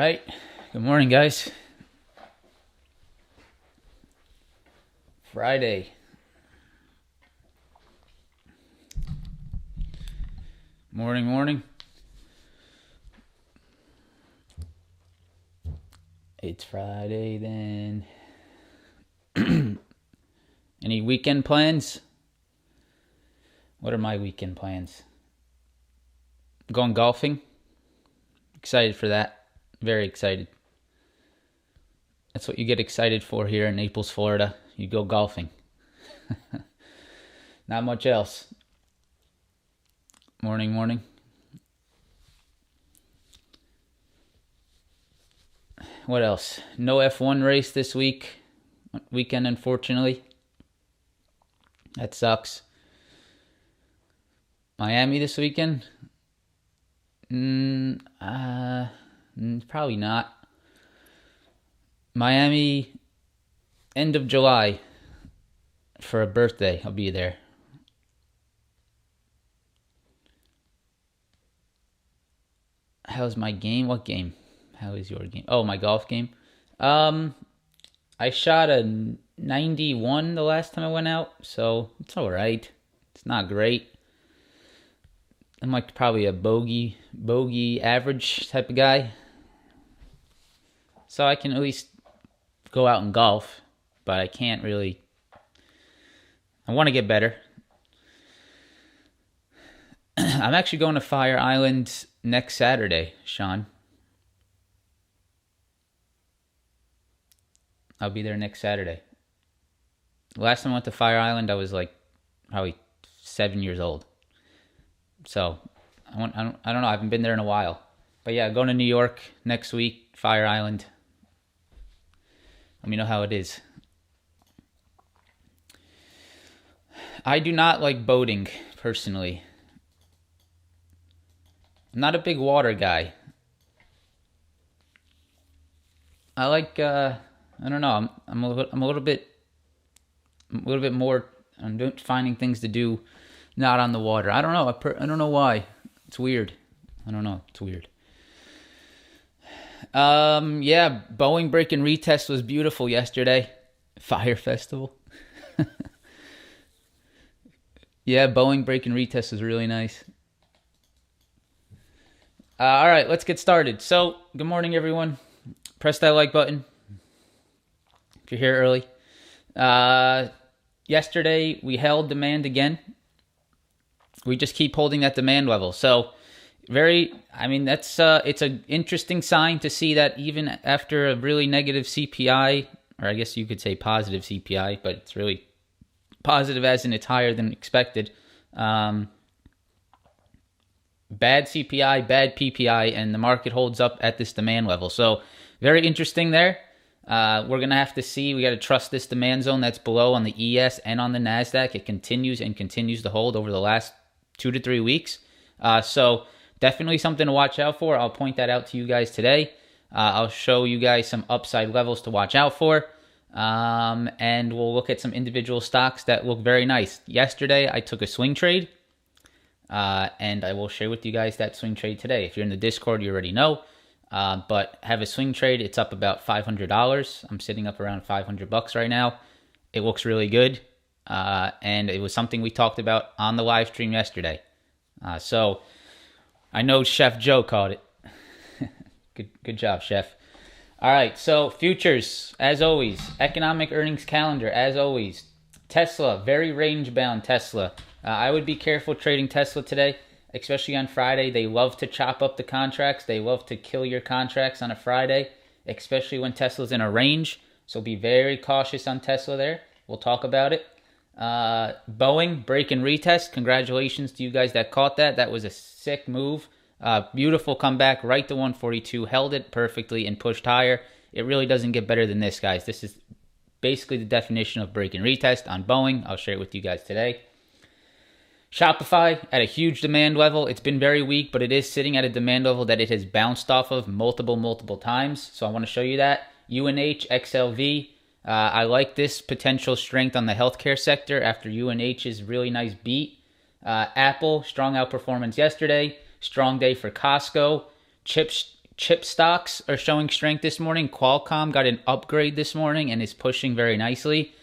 right. Good morning, guys. Friday. Morning. It's Friday then. Any weekend plans? What are my weekend plans? Going golfing. Excited for that. Very excited. That's what you get excited for here in Naples, Florida. You go golfing. Not much else. Morning. What else? No F1 race this weekend, unfortunately. That sucks. Miami this weekend? Probably not. Miami, end of July for a birthday. I'll be there. How's my game? What game? How is your game? Oh, my golf game. I shot a 91 the last time I went out, so it's all right. It's not great. I'm like probably a bogey average type of guy. So I can at least go out and golf, but I can't really. I want to get better. I'm actually going to Fire Island next Saturday, Sean. I'll be there next Saturday. Last time I went to Fire Island, I was like probably 7 years old. So I don't know. I haven't been there in a while. But yeah, going to New York next week, Fire Island. Let me know how it is. I do not like boating, personally. I'm not a big water guy. I like, I don't know, I'm a little bit more, I'm finding things to do not on the water. I don't know, I don't know why. It's weird. I don't know, it's weird. Yeah, Boeing break and retest was beautiful yesterday. Fire Festival. Yeah, Boeing break and retest was really nice. All right, let's get started. So, good morning, everyone. Press that like button if you're here early. Yesterday, we held demand again. We just keep holding that demand level. So, that's it's an interesting sign to see that even after a really negative CPI, or I guess you could say positive CPI, but it's really positive as in it's higher than expected. Bad CPI, bad PPI, and the market holds up at this demand level. So very interesting there. We're going to have to see. We got to trust this demand zone that's below on the ES and on the Nasdaq. It continues to hold over the last 2 to 3 weeks. So definitely something to watch out for. I'll point that out to you guys today. I'll show you guys some upside levels to watch out for. And we'll look at some individual stocks that look very nice. Yesterday, I took a swing trade. And I will share with you guys that swing trade today. If you're in the Discord, you already know. But have a swing trade. It's up about $500. I'm sitting up around $500 right now. It looks really good. And it was something we talked about on the live stream yesterday. So I know Chef Joe caught it. Good job, Chef. All right, so futures, as always. Economic earnings calendar, as always. Tesla, very range-bound Tesla. I would be careful trading Tesla today, especially on Friday. They love to chop up the contracts. They love to kill your contracts on a Friday, especially when Tesla's in a range. So be very cautious on Tesla there. We'll talk about it. Boeing, break and retest. Congratulations to you guys that caught that. That was a sick move. Beautiful comeback, right to 142. Held it perfectly and pushed higher. It really doesn't get better than this, guys. This is basically the definition of break and retest on Boeing. I'll share it with you guys today. Shopify at a huge demand level. It's been very weak, but it is sitting at a demand level that it has bounced off of multiple times. So I want to show you that. UNH, XLV. I like this potential strength on the healthcare sector after UNH's really nice beat. Apple, strong outperformance yesterday. Strong day for Costco. Chips Chip stocks are showing strength this morning. Qualcomm got an upgrade this morning and is pushing very nicely.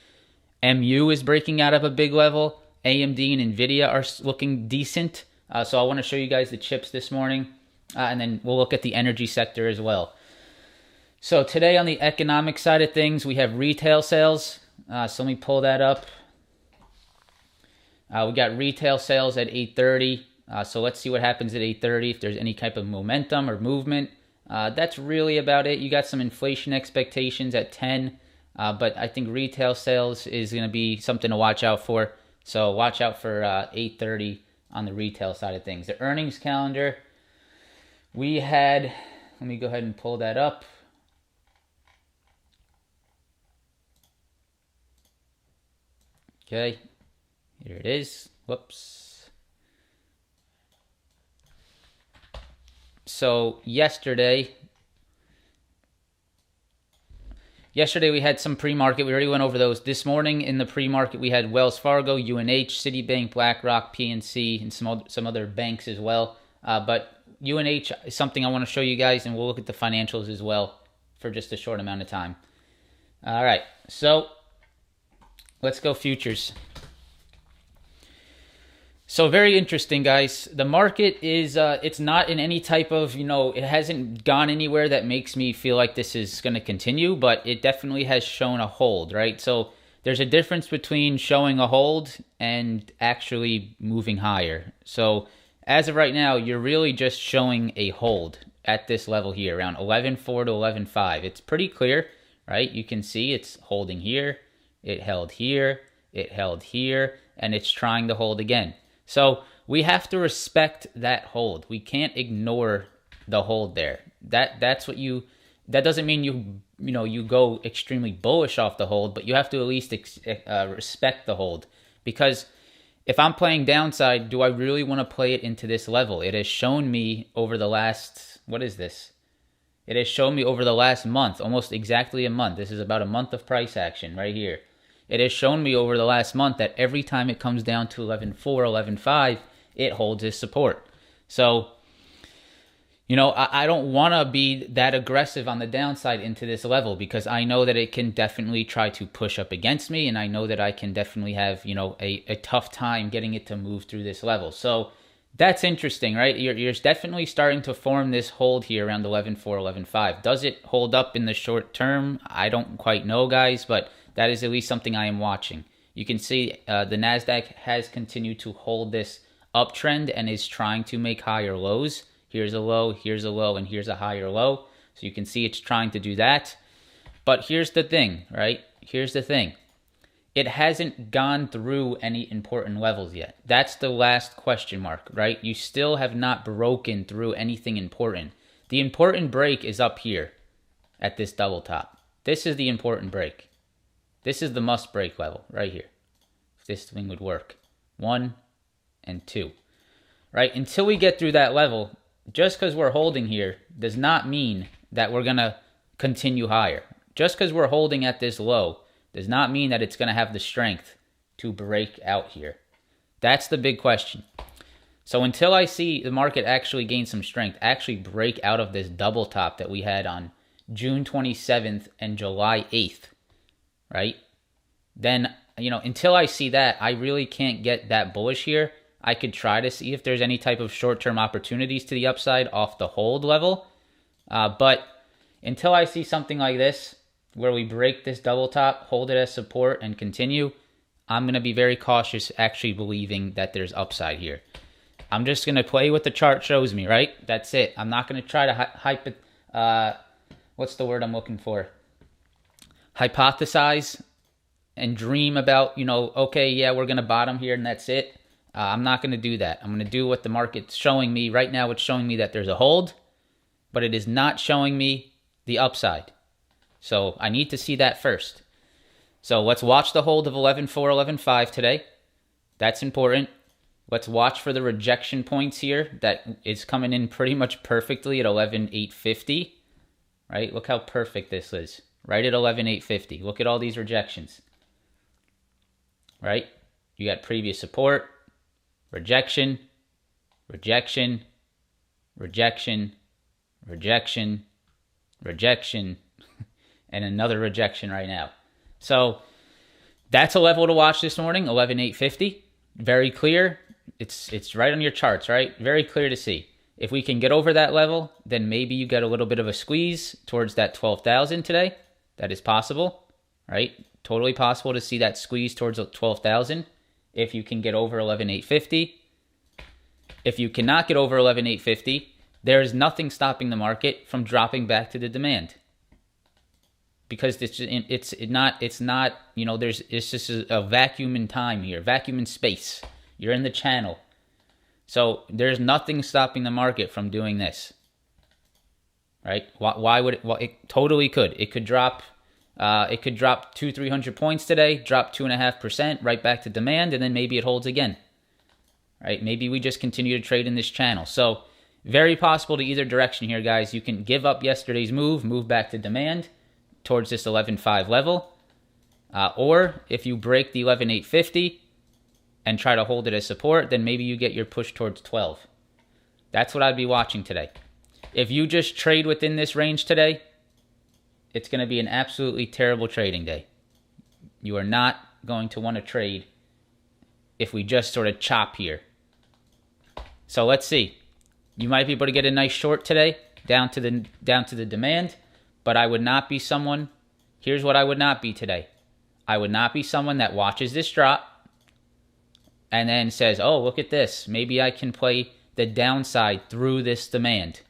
MU is breaking out of a big level. AMD and Nvidia are looking decent. So I want to show you guys the chips this morning. And then we'll look at the energy sector as well. So today on the economic side of things, we have retail sales. So let me pull that up. We got retail sales at 8:30. So let's see what happens at 8:30, if there's any type of momentum or movement. That's really about it. You got some inflation expectations at 10, but I think retail sales is going to be something to watch out for. So watch out for 8:30 on the retail side of things. The earnings calendar, we had, let me go ahead and pull that up. Okay, here it is. Whoops. So yesterday we had some pre-market. We already went over those. This morning in the pre-market, we had Wells Fargo, UNH, Citibank, BlackRock, PNC, and some other banks as well. But UNH is something I want to show you guys, and we'll look at the financials as well for just a short amount of time. All right, so let's go futures. So very interesting, guys. The market is, it's not in any type of, it hasn't gone anywhere that makes me feel like this is going to continue, but it definitely has shown a hold, right? So there's a difference between showing a hold and actually moving higher. So as of right now, you're really just showing a hold at this level here, around 11.4 to 11.5. It's pretty clear, right? You can see it's holding here, it held here, it held here, and it's trying to hold again. So we have to respect that hold. We can't ignore the hold there. That doesn't mean you go extremely bullish off the hold, but you have to at least respect the hold. Because if I'm playing downside, do I really want to play it into this level? It has shown me over the last, what is this? It has shown me over the last month, almost exactly a month. This is about a month of price action right here. It has shown me over the last month that every time it comes down to 11.4, 11.5, it holds its support. So, I don't want to be that aggressive on the downside into this level, because I know that it can definitely try to push up against me, and I know that I can definitely have, a tough time getting it to move through this level. So that's interesting, right? You're definitely starting to form this hold here around 11.4, 11.5. Does it hold up in the short term? I don't quite know, guys, but that is at least something I am watching. You can see the Nasdaq has continued to hold this uptrend and is trying to make higher lows. Here's a low, and here's a higher low. So you can see it's trying to do that. But here's the thing, right? Here's the thing. It hasn't gone through any important levels yet. That's the last question mark, right? You still have not broken through anything important. The important break is up here at this double top. This is the important break. This is the must break level right here. If this thing would work. 1 and 2. Right? Until we get through that level, just because we're holding here does not mean that we're going to continue higher. Just because we're holding at this low does not mean that it's going to have the strength to break out here. That's the big question. So until I see the market actually gain some strength, actually break out of this double top that we had on June 27th and July 8th, right? Then, until I see that, I really can't get that bullish here. I could try to see if there's any type of short-term opportunities to the upside off the hold level. But until I see something like this, where we break this double top, hold it as support, and continue, I'm going to be very cautious actually believing that there's upside here. I'm just going to play what the chart shows me, right? That's it. I'm not going to try to what's the word I'm looking for? Hypothesize and dream about, okay, yeah, we're going to bottom here and that's it. I'm not going to do that. I'm going to do what the market's showing me. Right now it's showing me that there's a hold, but it is not showing me the upside. So I need to see that first. So let's watch the hold of 11.4, 11.5 today. That's important. Let's watch for the rejection points here. That is coming in pretty much perfectly at 11.850. Right? Look how perfect this is. Right at 11.850. Look at all these rejections. Right? You got previous support, rejection, rejection, rejection, rejection, rejection, and another rejection right now. So that's a level to watch this morning, 11,850. Very clear. It's right on your charts, right? Very clear to see. If we can get over that level, then maybe you get a little bit of a squeeze towards that 12,000 today. That is possible, right? Totally possible to see that squeeze towards 12,000 if you can get over 11,850. If you cannot get over 11,850, there is nothing stopping the market from dropping back to the demand. Because it's not, you know, it's just a vacuum in time here, vacuum in space. You're in the channel. So there's nothing stopping the market from doing this. Right? Why would it? Well, it totally could. It could drop 200-300 points today, drop 2.5% right back to demand, and then maybe it holds again. Right? Maybe we just continue to trade in this channel. So very possible to either direction here, guys. You can give up yesterday's move back to demand towards this 11.5 level, or if you break the 11.850 and try to hold it as support, then maybe you get your push towards 12. That's what I'd be watching today. If you just trade within this range today, it's going to be an absolutely terrible trading day. You are not going to want to trade if we just sort of chop here. So let's see. You might be able to get a nice short today down to the demand, but I would not be someone. Here's what I would not be today. I would not be someone that watches this drop and then says, "Oh, look at this. Maybe I can play the downside through this demand."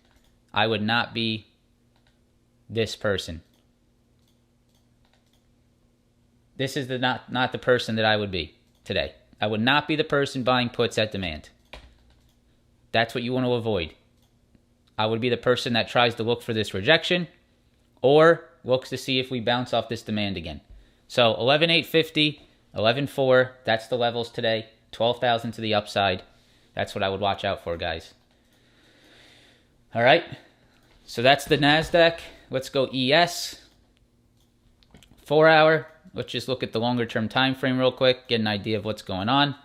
I would not be this person. This is not the person that I would be today. I would not be the person buying puts at demand. That's what you want to avoid. I would be the person that tries to look for this rejection or looks to see if we bounce off this demand again. So 11,850, 11,4, that's the levels today. 12,000 to the upside. That's what I would watch out for, guys. All right. So that's the Nasdaq. Let's go ES. 4 hour. Let's just look at the longer term time frame real quick, get an idea of what's going on.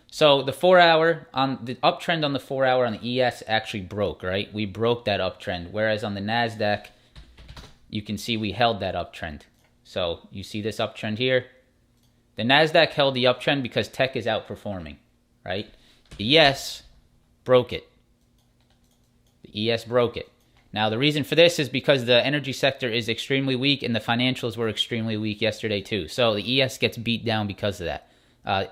So the 4 hour, on the uptrend on the 4 hour on the ES actually broke, right? We broke that uptrend, whereas on the Nasdaq, you can see we held that uptrend. So you see this uptrend here. The Nasdaq held the uptrend because tech is outperforming, right? The ES broke it. The ES broke it. Now, the reason for this is because the energy sector is extremely weak and the financials were extremely weak yesterday too. So the ES gets beat down because of that.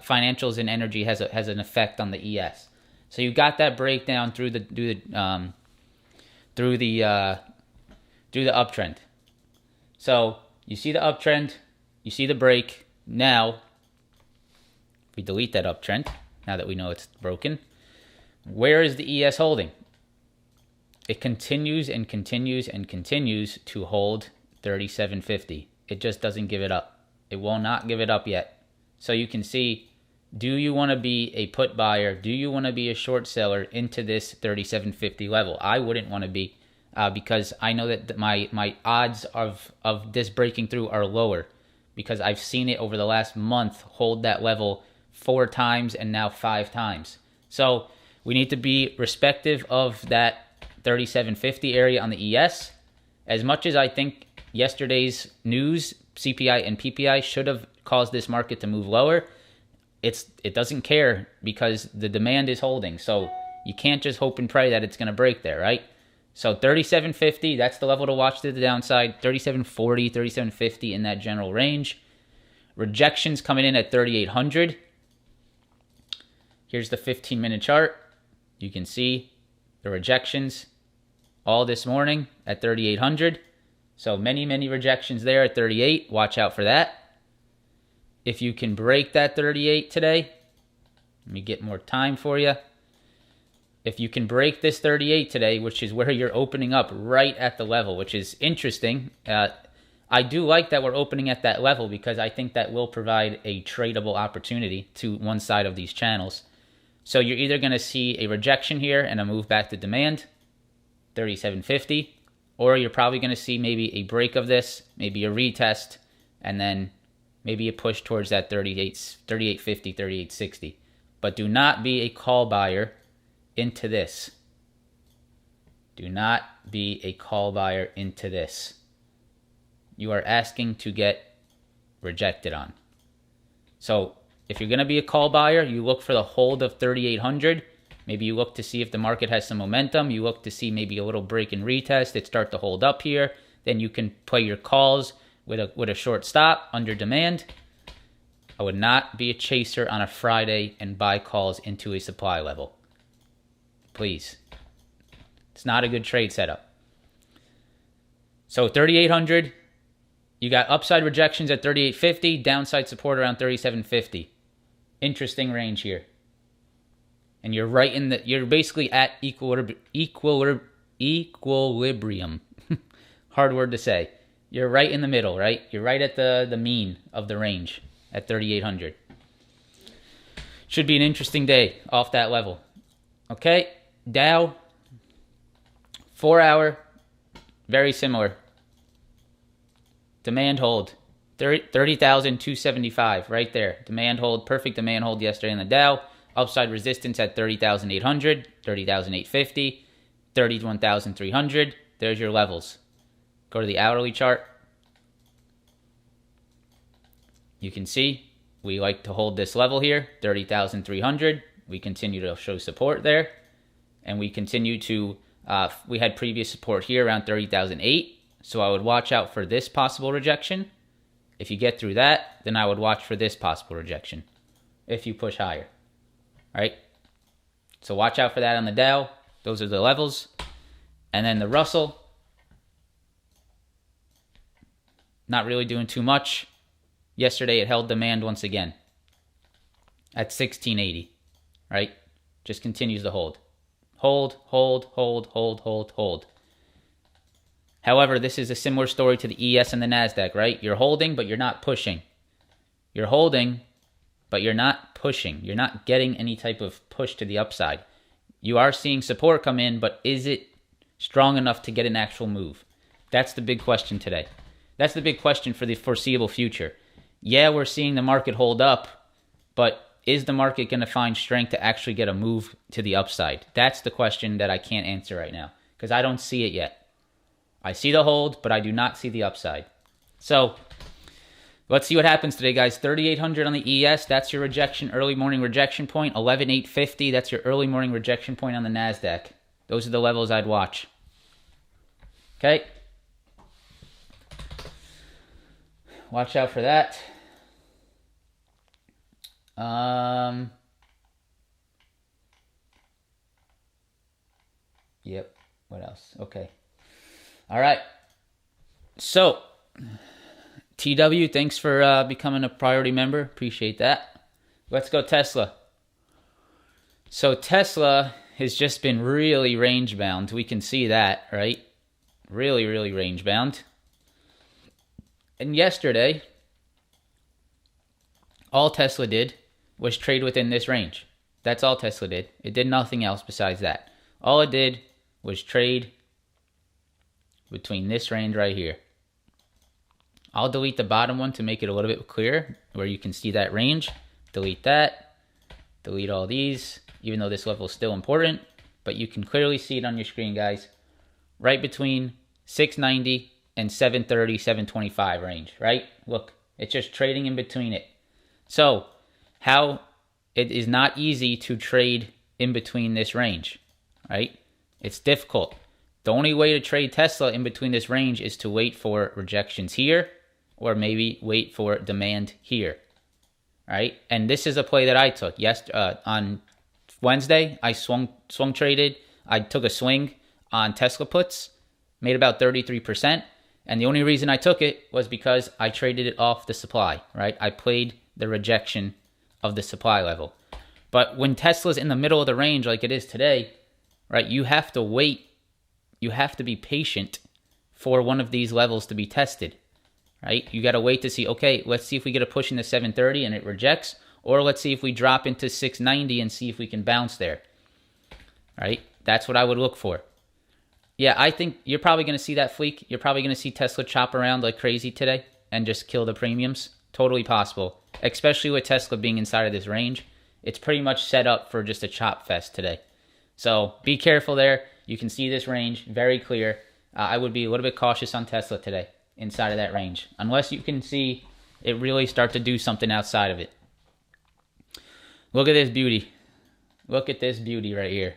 Financials and energy has an effect on the ES. So you got that breakdown through the uptrend. So you see the uptrend, you see the break. Now we delete that uptrend. Now that we know it's broken, where is the ES holding? It continues and continues and continues to hold 37.50. It just doesn't give it up. It will not give it up yet. So you can see, do you want to be a put buyer? Do you want to be a short seller into this 37.50 level? I wouldn't want to be because I know that my odds of this breaking through are lower because I've seen it over the last month hold that level 4 times and now 5 times. So we need to be respective of that 37.50 area on the ES. As much as I think yesterday's news, CPI and PPI, should have caused this market to move lower, it doesn't care because the demand is holding. So you can't just hope and pray that it's going to break there, right? So 37.50, that's the level to watch to the downside. 37.40, 37.50 in that general range. Rejections coming in at 3,800. Here's the 15-minute chart. You can see the rejections all this morning at 3,800. So many rejections there at 38. Watch out for that. If you can break that 38 today, let me get more time for you. If you can break this 38 today, which is where you're opening up right at the level, which is interesting. I do like that we're opening at that level because I think that will provide a tradable opportunity to one side of these channels. So you're either going to see a rejection here and a move back to demand, 37.50, or you're probably going to see maybe a break of this, maybe a retest, and then maybe a push towards that 38.50, 38.60. But do not be a call buyer into this. Do not be a call buyer into this. You are asking to get rejected on. So if you're going to be a call buyer, you look for the hold of 3,800. Maybe you look to see if the market has some momentum. You look to see maybe a little break and retest. It start to hold up here. Then you can play your calls with a short stop under demand. I would not be a chaser on a Friday and buy calls into a supply level. Please. It's not a good trade setup. So 3,800. You got upside rejections at 3,850, downside support around 3,750. Interesting range here. And you're right in the, you're basically at equilibrium. Hard word to say. You're right in the middle, right? You're right at the mean of the range at 3,800. Should be an interesting day off that level. Okay, Dow, 4 hour, very similar. Demand hold, 30,275 right there. Demand hold, perfect demand hold yesterday in the Dow. Upside resistance at 30,800, 30,850, 31,300. There's your levels. Go to the hourly chart. You can see we like to hold this level here, 30,300. We continue to show support there. And we continue to, we had previous support here around 30,008. So I would watch out for this possible rejection. If you get through that, then I would watch for this possible rejection if you push higher. All right? So watch out for that on the Dow. Those are the levels. And then the Russell, not really doing too much. Yesterday it held demand once again at 1680, right? Just continues to hold. Hold, hold, hold, hold, hold, hold. However, this is a similar story to the ES and the Nasdaq, right? You're holding, but you're not pushing. You're holding, but you're not pushing. You're not getting any type of push to the upside. You are seeing support come in, but is it strong enough to get an actual move? That's the big question today. That's the big question for the foreseeable future. Yeah, we're seeing the market hold up, but is the market going to find strength to actually get a move to the upside? That's the question that I can't answer right now because I don't see it yet. I see the hold, but I do not see the upside. So let's see what happens today, guys. 3,800 on the ES. That's your rejection, early morning rejection point. 11,850. That's your early morning rejection point on the Nasdaq. Those are the levels I'd watch. Okay. Watch out for that. Yep. What else? Okay. All right. So, TW, thanks for becoming a priority member. Appreciate that. Let's go Tesla. So, Tesla has just been really range bound. We can see that, right? Really, really range bound. And yesterday, all Tesla did was trade within this range. That's all Tesla did. It did nothing else besides that. All it did was trade between this range right here. I'll delete the bottom one to make it a little bit clearer where you can see that range. Delete that. Delete all these, even though this level is still important. But you can clearly see it on your screen, guys. Right between 690 and 730, 725 range, right? Look, it's just trading in between it. So, how it is not easy to trade in between this range, right? It's difficult. The only way to trade Tesla in between this range is to wait for rejections here or maybe wait for demand here, right? And this is a play that I took. On Wednesday, I swung traded. I took a swing on Tesla puts, made about 33%. And the only reason I took it was because I traded it off the supply, right? I played the rejection of the supply level. But when Tesla's in the middle of the range like it is today, right, you have to wait. You have to be patient for one of these levels to be tested, right? You got to wait to see, okay, let's see if we get a push into 730 and it rejects, or let's see if we drop into 690 and see if we can bounce there, right? That's what I would look for. Yeah, I think you're probably going to see that fleek. You're probably going to see Tesla chop around like crazy today and just kill the premiums. Totally possible, especially with Tesla being inside of this range. It's pretty much set up for just a chop fest today. So be careful there. You can see this range very clear. I would be a little bit cautious on Tesla today inside of that range, unless you can see it really start to do something outside of it. Look at this beauty. Look at this beauty right here.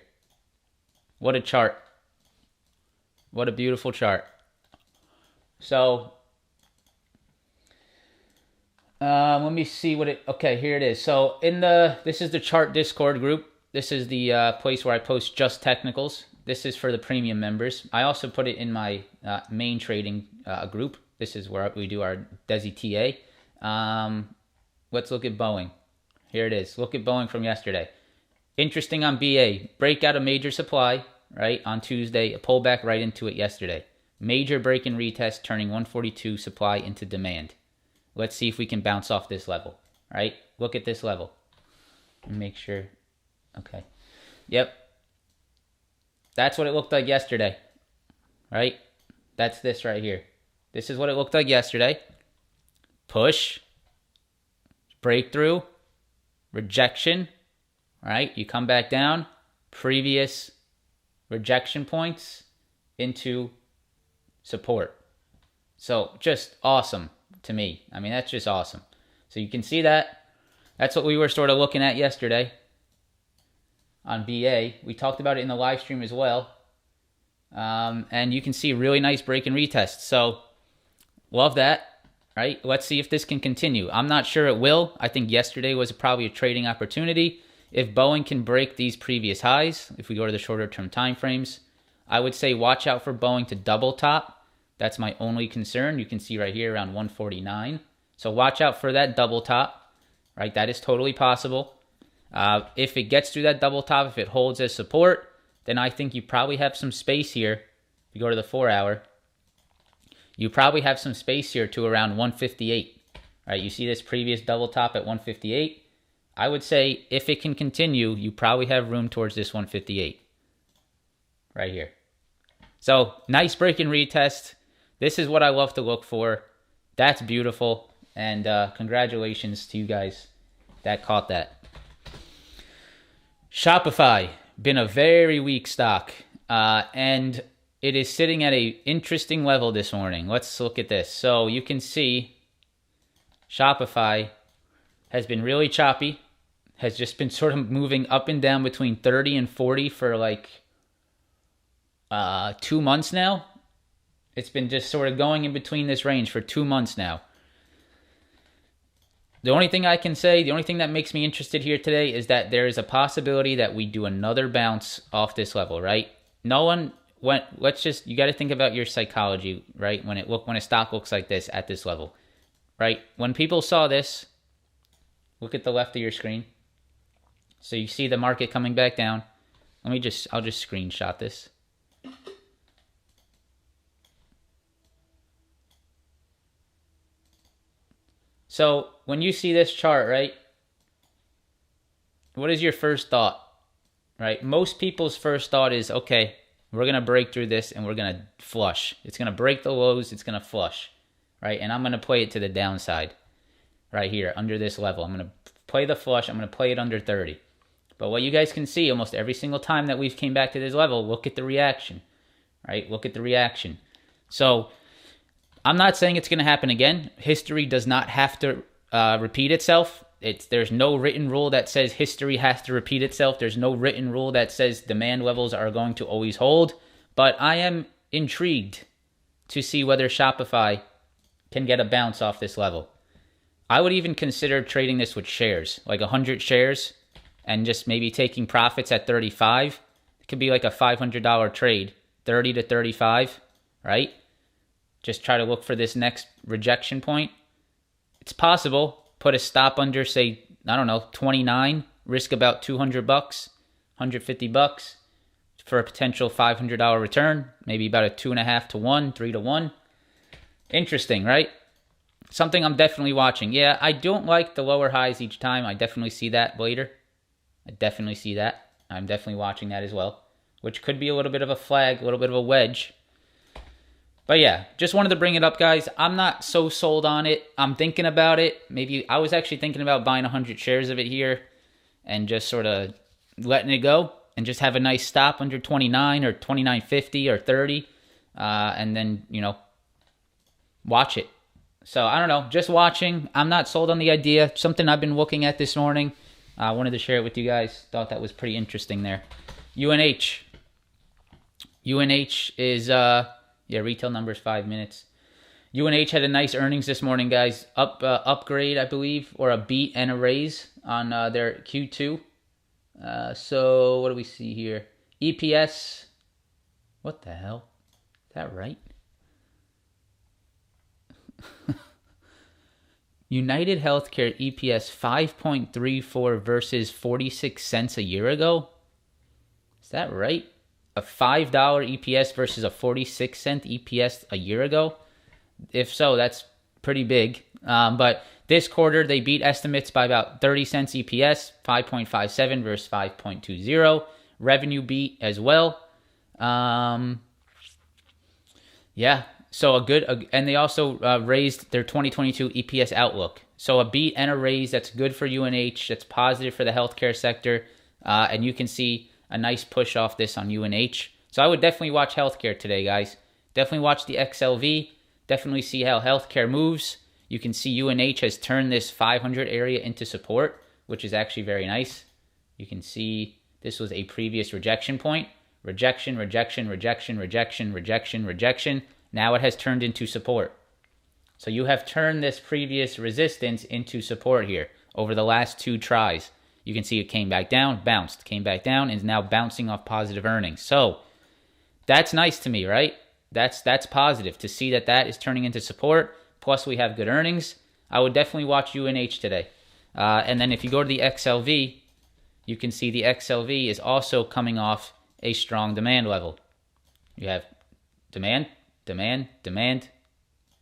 What a chart. What a beautiful chart. So, let me see what it, okay, here it is. So this is the chart Discord group. This is the place where I post just technicals. This is for the premium members. I also put it in my main trading group. This is where we do our Desi TA. Let's look at Boeing. Here it is. Look at Boeing from yesterday. Interesting on BA. Breakout a major supply, right, on Tuesday. A pullback right into it yesterday. Major break and retest, turning 142 supply into demand. Let's see if we can bounce off this level, right? Look at this level. Make sure. Okay. Yep. That's what it looked like yesterday, right? That's this right here. This is what it looked like yesterday. Push. Breakthrough. Rejection, right? You come back down. Previous rejection points into support. So just awesome to me. I mean, that's just awesome. So you can see that. That's what we were sort of looking at yesterday on BA. We talked about it in the live stream as well. And you can see really nice break and retest. So love that, right? Let's see if this can continue. I'm not sure it will. I think yesterday was probably a trading opportunity. If Boeing can break these previous highs, if we go to the shorter term time frames, I would say watch out for Boeing to double top. That's my only concern. You can see right here around 149. So watch out for that double top, right? That is totally possible. If it gets through that double top, if it holds as support, then I think you probably have some space here. If you go to the 4 hour, you probably have some space here to around 158. Right? You see this previous double top at 158. I would say if it can continue, you probably have room towards this 158 right here. So nice break and retest. This is what I love to look for. That's beautiful. And congratulations to you guys that caught that. Shopify, been a very weak stock. And it is sitting at an interesting level this morning. Let's look at this. So you can see Shopify has been really choppy. Has just been sort of moving up and down between 30 and 40 for like 2 months now. It's been just sort of going in between this range for 2 months now. The only thing I can say, the only thing that makes me interested here today is that there is a possibility that we do another bounce off this level, right? No one went, you got to think about your psychology, right? When a stock looks like this at this level, right? When people saw this, look at the left of your screen. So you see the market coming back down. I'll just screenshot this. So when you see this chart, right, what is your first thought, right? Most people's first thought is, okay, we're going to break through this and we're going to flush. It's going to break the lows. It's going to flush, right? And I'm going to play it to the downside right here under this level. I'm going to play the flush. I'm going to play it under 30. But what you guys can see almost every single time that we've came back to this level, look at the reaction, right? Look at the reaction. So I'm not saying it's going to happen again. History does not have to repeat itself. There's no written rule that says history has to repeat itself. There's no written rule that says demand levels are going to always hold. But I am intrigued to see whether Shopify can get a bounce off this level. I would even consider trading this with shares, like 100 shares, and just maybe taking profits at 35. It could be like a $500 trade, 30 to 35, right? Just try to look for this next rejection point. It's possible. Put a stop under, say, I don't know, 29. Risk about $200, $150 for a potential $500 return. Maybe about a 2.5 to 1, 3 to 1. Interesting, right? Something I'm definitely watching. Yeah, I don't like the lower highs each time. I definitely see that later. I definitely see that. I'm definitely watching that as well, which could be a little bit of a flag, a little bit of a wedge. But yeah, just wanted to bring it up, guys. I'm not so sold on it. I'm thinking about it. Maybe I was actually thinking about buying 100 shares of it here and just sort of letting it go. and just have a nice stop under 29 or 29.50 or 30, and then, watch it. So I don't know, just watching. I'm not sold on the idea. Something I've been looking at this morning. I wanted to share it with you guys. Thought that was pretty interesting there. UNH. UNH is, retail numbers 5 minutes. UNH had a nice earnings this morning, guys. Upgrade, I believe, or a beat and a raise on their Q2. So what do we see here? EPS. What the hell? Is that right? United Healthcare EPS 5.34 versus 46 cents a year ago. Is that right? A $5 EPS versus a 46 cent EPS a year ago? If so, that's pretty big. But this quarter, they beat estimates by about 30 cents EPS, 5.57 versus 5.20. Revenue beat as well. So and they also raised their 2022 EPS outlook. So a beat and a raise, that's good for UNH. That's positive for the healthcare sector. And you can see a nice push off this on UNH. So I would definitely watch healthcare today, guys. Definitely watch the XLV. Definitely see how healthcare moves. You can see UNH has turned this 500 area into support, which is actually very nice. You can see this was a previous rejection point. Rejection, rejection, rejection, rejection, rejection, rejection. Now it has turned into support. So you have turned this previous resistance into support here over the last 2 tries. You can see it came back down, bounced, came back down, and is now bouncing off positive earnings. So that's nice to me, right? That's positive to see that is turning into support. Plus we have good earnings. I would definitely watch UNH today. And then if you go to the XLV, you can see the XLV is also coming off a strong demand level. You have demand, demand, demand,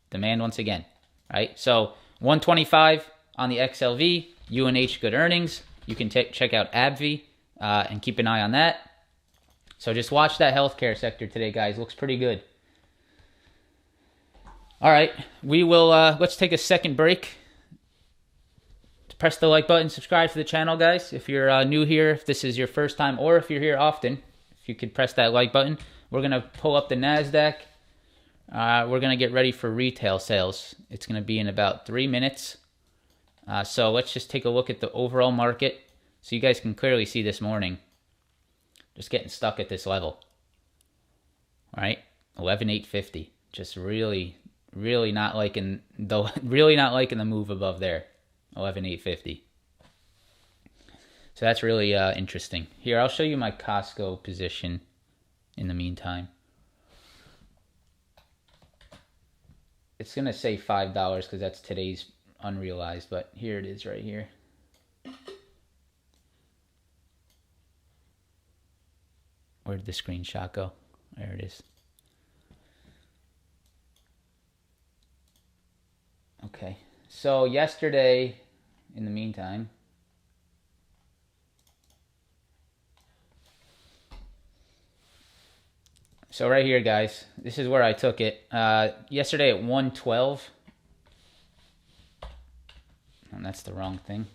demand once again, right? So 125 on the XLV, UNH good earnings. You can check out AbbVie and keep an eye on that. So just watch that healthcare sector today, guys. Looks pretty good. All right, we will, let's take a second break. Press the like button, subscribe to the channel, guys. If you're new here, if this is your first time, or if you're here often, if you could press that like button. We're going to pull up the Nasdaq. We're going to get ready for retail sales. It's going to be in about 3 minutes. So let's just take a look at the overall market so you guys can clearly see this morning. Just getting stuck at this level. All right, 11,850. Just really not liking the move above there. 11,850. So that's really interesting. Here, I'll show you my Costco position in the meantime. It's going to say $5 because that's today's unrealized, but here it is right here. Where did the screenshot go? There it is. Okay, so yesterday, in the meantime, so right here, guys, this is where I took it. Yesterday at 112, and that's the wrong thing.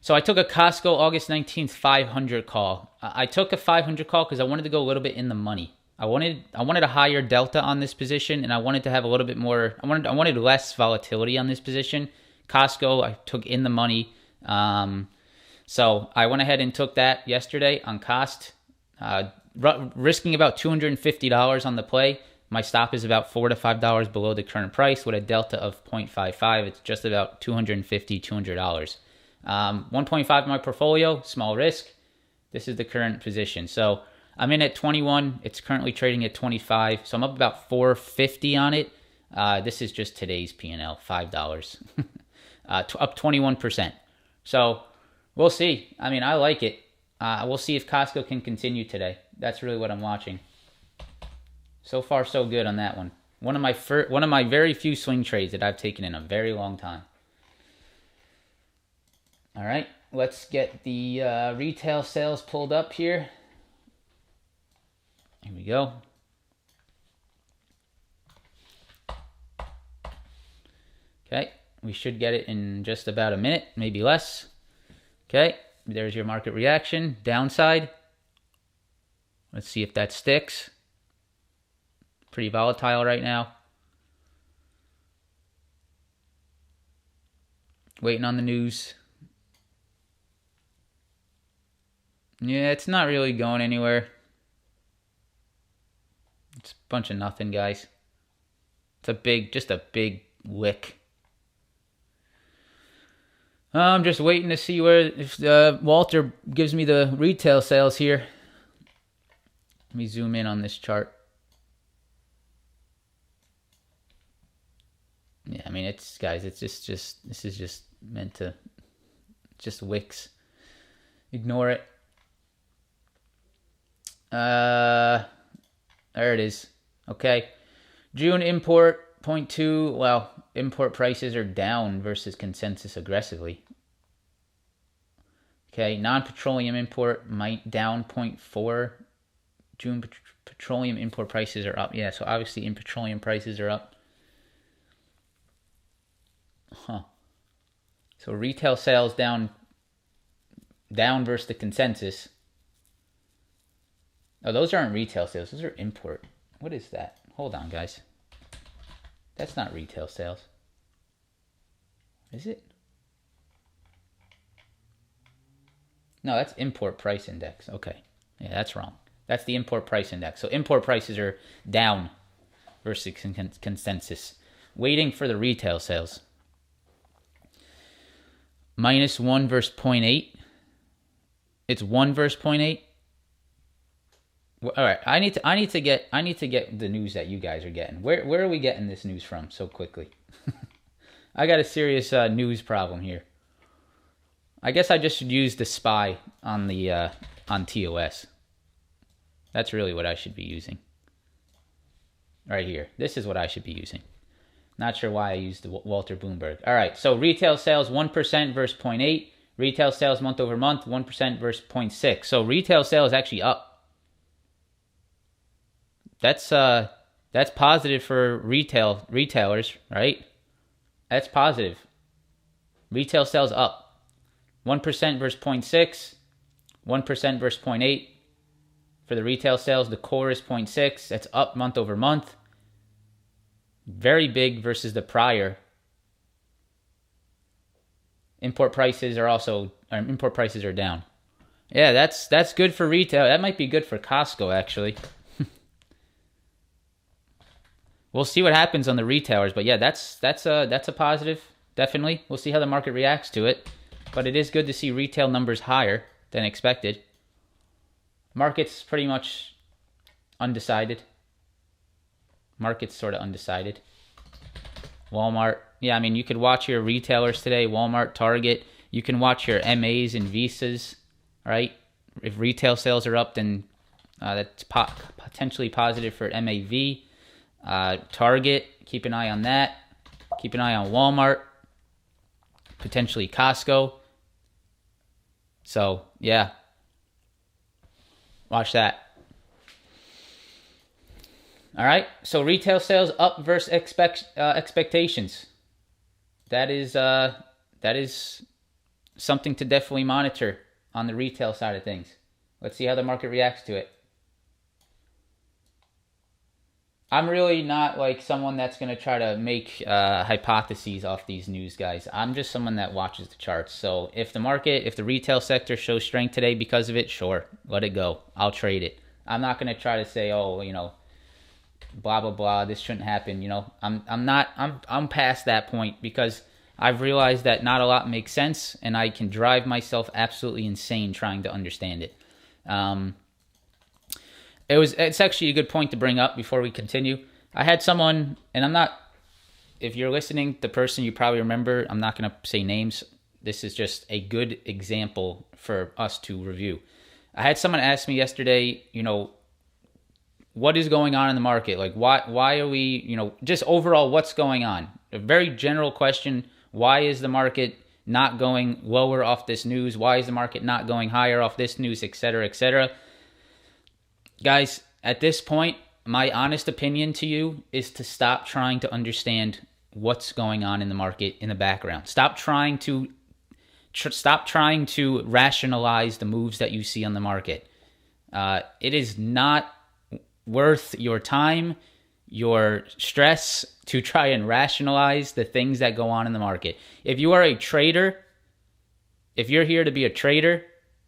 So I took a Costco August 19th 500 call. I took a 500 call because I wanted to go a little bit in the money. I wanted a higher delta on this position, and I wanted to have a little bit more. I wanted less volatility on this position. Costco, I took in the money, so I went ahead and took that yesterday on cost, risking about $250 on the play. My stop is about $4 to $5 below the current price with a delta of 0.55. It's just about $250, $200. 1.5 in my portfolio, small risk. This is the current position. So I'm in at 21. It's currently trading at 25. So I'm up about $450 on it. This is just today's P&L, $5. Up 21%. So we'll see. I mean, I like it. We'll see if Costco can continue today. That's really what I'm watching. So far, so good on that one. One of my very few swing trades that I've taken in a very long time. All right, let's get the retail sales pulled up here. Here we go. Okay, we should get it in just about a minute, maybe less. Okay, there's your market reaction. Downside. Let's see if that sticks. Pretty volatile right now. Waiting on the news. Yeah, it's not really going anywhere. It's a bunch of nothing, guys. It's just a big wick. I'm just waiting to see if Walter gives me the retail sales here. Let me zoom in on this chart. Yeah, I mean, it's just this is just meant to just wicks. Ignore it. There it is. Okay. June import 0.2. Well, import prices are down versus consensus aggressively. Okay, non-petroleum import might down 0.4. June petroleum import prices are up. Yeah, so obviously in petroleum prices are up. Huh. So retail sales down versus the consensus. Oh, those aren't retail sales. Those are import. What is that? Hold on, guys. That's not retail sales. Is it? No, that's import price index. Okay. Yeah, that's wrong. That's the import price index. So import prices are down versus consensus. Waiting for the retail sales. -1 versus 0.8. It's 1 versus 0.8. All right, I need to get the news that you guys are getting. Where are we getting this news from so quickly? I got a serious news problem here. I guess I just should use the SPY on the on TOS. That's really what I should be using. Right here. This is what I should be using. Not sure why I used the Walter Bloomberg. All right, so retail sales 1% versus 0.8. Retail sales month over month 1% versus 0.6. So retail sales actually up. That's positive for retailers, right? That's positive. Retail sales up. 1% versus 0.6, 1% versus 0.8. For the retail sales, the core is 0.6. That's up month over month. Very big versus the prior. Import prices are down. Yeah, that's good for retail. That might be good for Costco, actually. We'll see what happens on the retailers, but yeah, that's a positive, definitely. We'll see how the market reacts to it, but it is good to see retail numbers higher than expected. Market's pretty much undecided. Market's sort of undecided. Walmart, yeah, I mean, you could watch your retailers today, Walmart, Target. You can watch your MAs and Visas, right? If retail sales are up, then that's potentially positive for MAV. Target, keep an eye on that. Keep an eye on Walmart, potentially Costco. So, yeah. Watch that. All right, so retail sales up versus expectations. That is something to definitely monitor on the retail side of things. Let's see how the market reacts to it. I'm really not like someone that's going to try to make hypotheses off these news, guys. I'm just someone that watches the charts. So if the retail sector shows strength today because of it, sure, let it go. I'll trade it. I'm not going to try to say, oh, blah blah blah, this shouldn't happen. I'm past that point because I've realized that not a lot makes sense, and I can drive myself absolutely insane trying to understand it. It's actually a good point to bring up before we continue. I had someone, and if you're listening, the person you probably remember, I'm not going to say names. This is just a good example for us to review. I had someone ask me yesterday, what is going on in the market? Like, why are we, just overall, what's going on? A very general question. Why is the market not going lower off this news? Why is the market not going higher off this news, et cetera, et cetera? Guys, at this point, my honest opinion to you is to stop trying to understand what's going on in the market in the background. Stop trying to stop trying to rationalize the moves that you see on the market. It is not worth your time, your stress to try and rationalize the things that go on in the market. If you are a trader, if you're here to be a trader,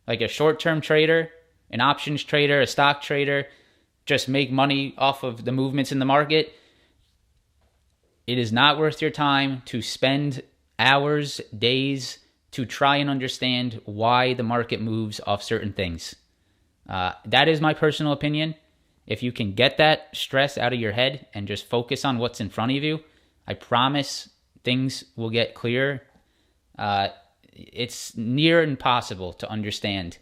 like a short-term trader, an options trader, a stock trader, just make money off of the movements in the market, it is not worth your time to spend hours, days to try and understand why the market moves off certain things. That is my personal opinion. If you can get that stress out of your head and just focus on what's in front of you, I promise things will get clearer. It's near impossible to understand.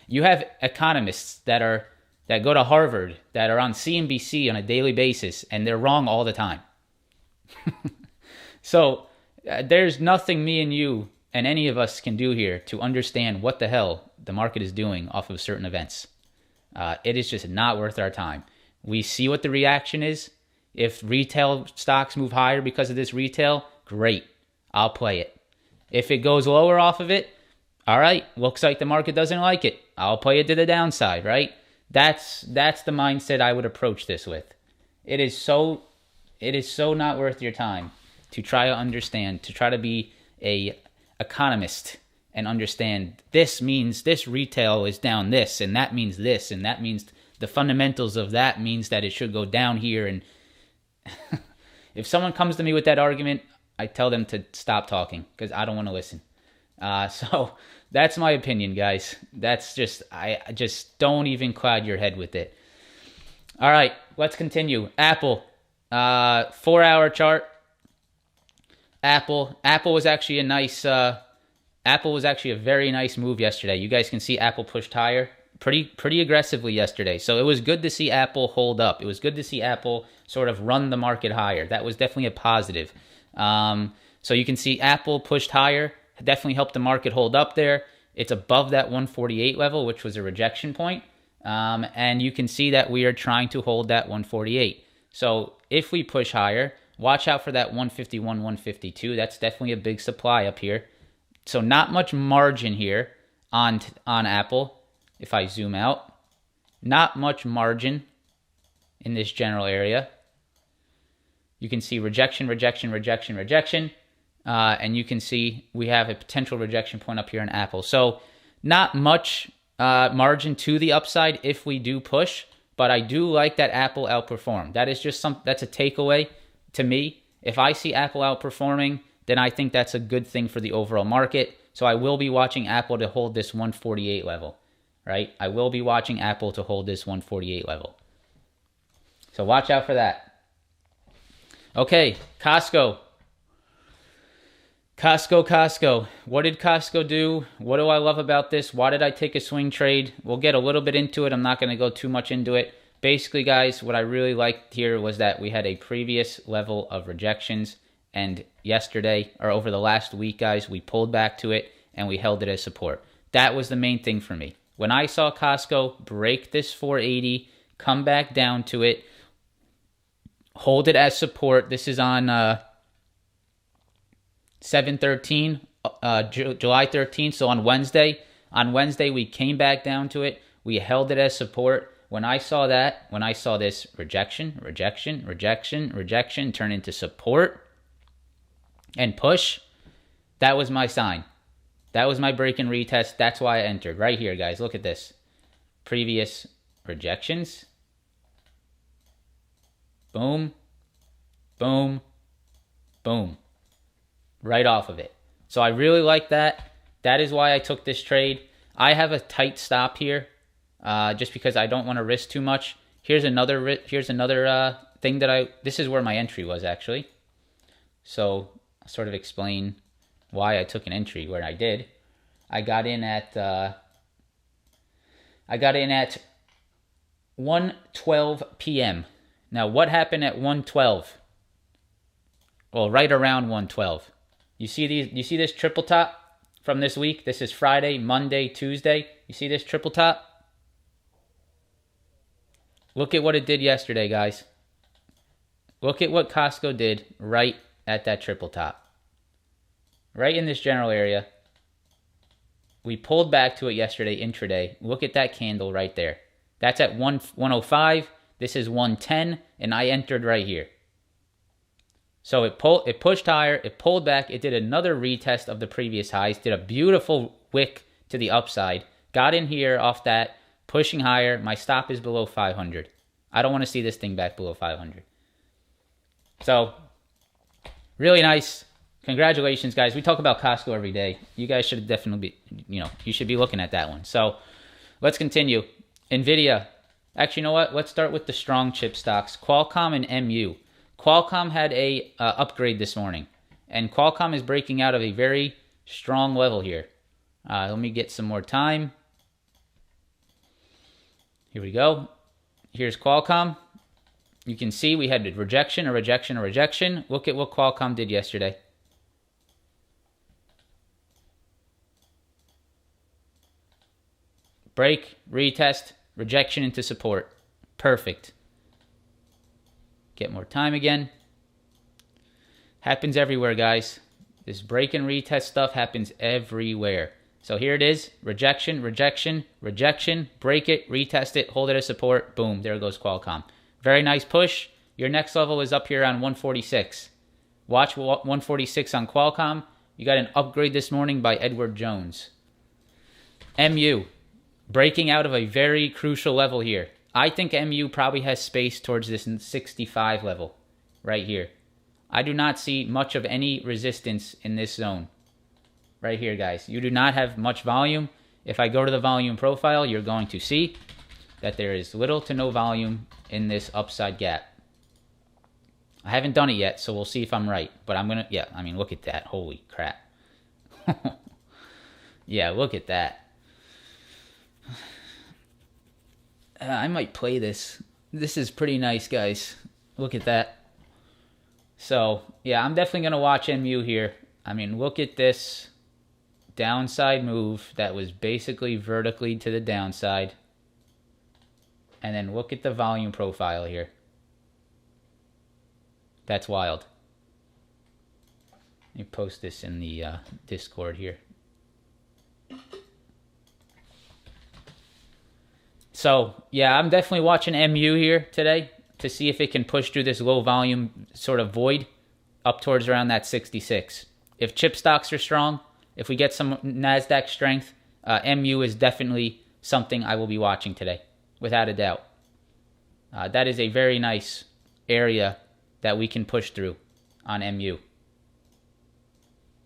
You have economists that go to Harvard, that are on CNBC on a daily basis, and they're wrong all the time. So there's nothing me and you and any of us can do here to understand what the hell the market is doing off of certain events. It is just not worth our time. We see what the reaction is. If retail stocks move higher because of this retail, great. I'll play it. If it goes lower off of it, all right, looks like the market doesn't like it. I'll play it to the downside, right? That's the mindset I would approach this with. It is so not worth your time to try to understand, to try to be a economist and understand this means this retail is down this, and that means this, and that means the fundamentals of that means that it should go down here. And if someone comes to me with that argument, I tell them to stop talking because I don't want to listen. So that's my opinion, guys. That's just, I just don't even cloud your head with it. All right, let's continue. Apple, 4-hour chart. Apple was actually a very nice move yesterday. You guys can see Apple pushed higher pretty aggressively yesterday. So it was good to see Apple hold up. It was good to see Apple sort of run the market higher. That was definitely a positive. So you can see Apple pushed higher, definitely helped the market hold up there. It's above that 148 level, which was a rejection point. And you can see that we are trying to hold that 148. So if we push higher, watch out for that 151, 152. That's definitely a big supply up here. So not much margin here on Apple. If I zoom out, not much margin in this general area. You can see rejection, rejection, rejection, rejection. And you can see we have a potential rejection point up here in Apple. So not much margin to the upside if we do push, but I do like that Apple outperformed. That is just that's a takeaway to me. If I see Apple outperforming, then I think that's a good thing for the overall market. So I will be watching Apple to hold this 148 level, right? I will be watching Apple to hold this 148 level. So watch out for that. Okay, Costco. What did Costco do? What do I love about this? Why did I take a swing trade? We'll get a little bit into it. I'm not going to go too much into it. Basically, guys, what I really liked here was that we had a previous level of rejections. And yesterday, or over the last week, guys, we pulled back to it and we held it as support. That was the main thing for me. When I saw Costco break this 480, come back down to it, hold it as support. This is on 7/13, July 13th. So on Wednesday, we came back down to it. We held it as support. When I saw this rejection turn into support and push, that was my sign. That was my break and retest. That's why I entered. Right here, guys. Look at this. Previous rejections. Boom. Boom. Boom. Right off of it. So I really like that. That is why I took this trade. I have a tight stop here, just because I don't want to risk too much. Here's another thing that this is where my entry was actually. So I'll sort of explain why I took an entry where I did. I got in at 1:12 p.m. Now, what happened at 1:12? Well, right around 1:12. You see this triple top from this week? This is Friday, Monday, Tuesday. You see this triple top? Look at what it did yesterday, guys. Look at what Costco did right at that triple top. Right in this general area. We pulled back to it yesterday intraday. Look at that candle right there. That's at 105. This is 110, and I entered right here. So it pushed higher, it pulled back, it did another retest of the previous highs, did a beautiful wick to the upside, got in here off that, pushing higher. My stop is below 500. I don't want to see this thing back below 500. So, really nice. Congratulations, guys. We talk about Costco every day. You guys should definitely be, you should be looking at that one. So, let's continue. NVIDIA. Actually, you know what? Let's start with the strong chip stocks. Qualcomm and MU. Qualcomm had a upgrade this morning. And Qualcomm is breaking out of a very strong level here. Let me get some more time. Here we go. Here's Qualcomm. You can see we had a rejection, a rejection, a rejection. Look at what Qualcomm did yesterday. Break, retest, rejection into support. Perfect. Get more time again. Happens everywhere, guys. This break and retest stuff happens everywhere. So here it is. Rejection, rejection, rejection. Break it, retest it, hold it as support. Boom, there goes Qualcomm. Very nice push. Your next level is up here on 146. Watch 146 on Qualcomm. You got an upgrade this morning by Edward Jones. MU. Breaking out of a very crucial level here. I think MU probably has space towards this 65 level right here. I do not see much of any resistance in this zone. Right here, guys. You do not have much volume. If I go to the volume profile, you're going to see that there is little to no volume in this upside gap. I haven't done it yet, so we'll see if I'm right. But I'm going to, yeah, I mean, look at that. Holy crap. Yeah, look at that. I might play this. This is pretty nice, guys. Look at that. So, yeah, I'm definitely going to watch MU here. I mean, look at this downside move that was basically vertically to the downside. And then look at the volume profile here. That's wild. Let me post this in the Discord here. So, yeah, I'm definitely watching MU here today to see if it can push through this low volume sort of void up towards around that 66. If chip stocks are strong, if we get some Nasdaq strength, MU is definitely something I will be watching today, without a doubt. That is a very nice area that we can push through on MU.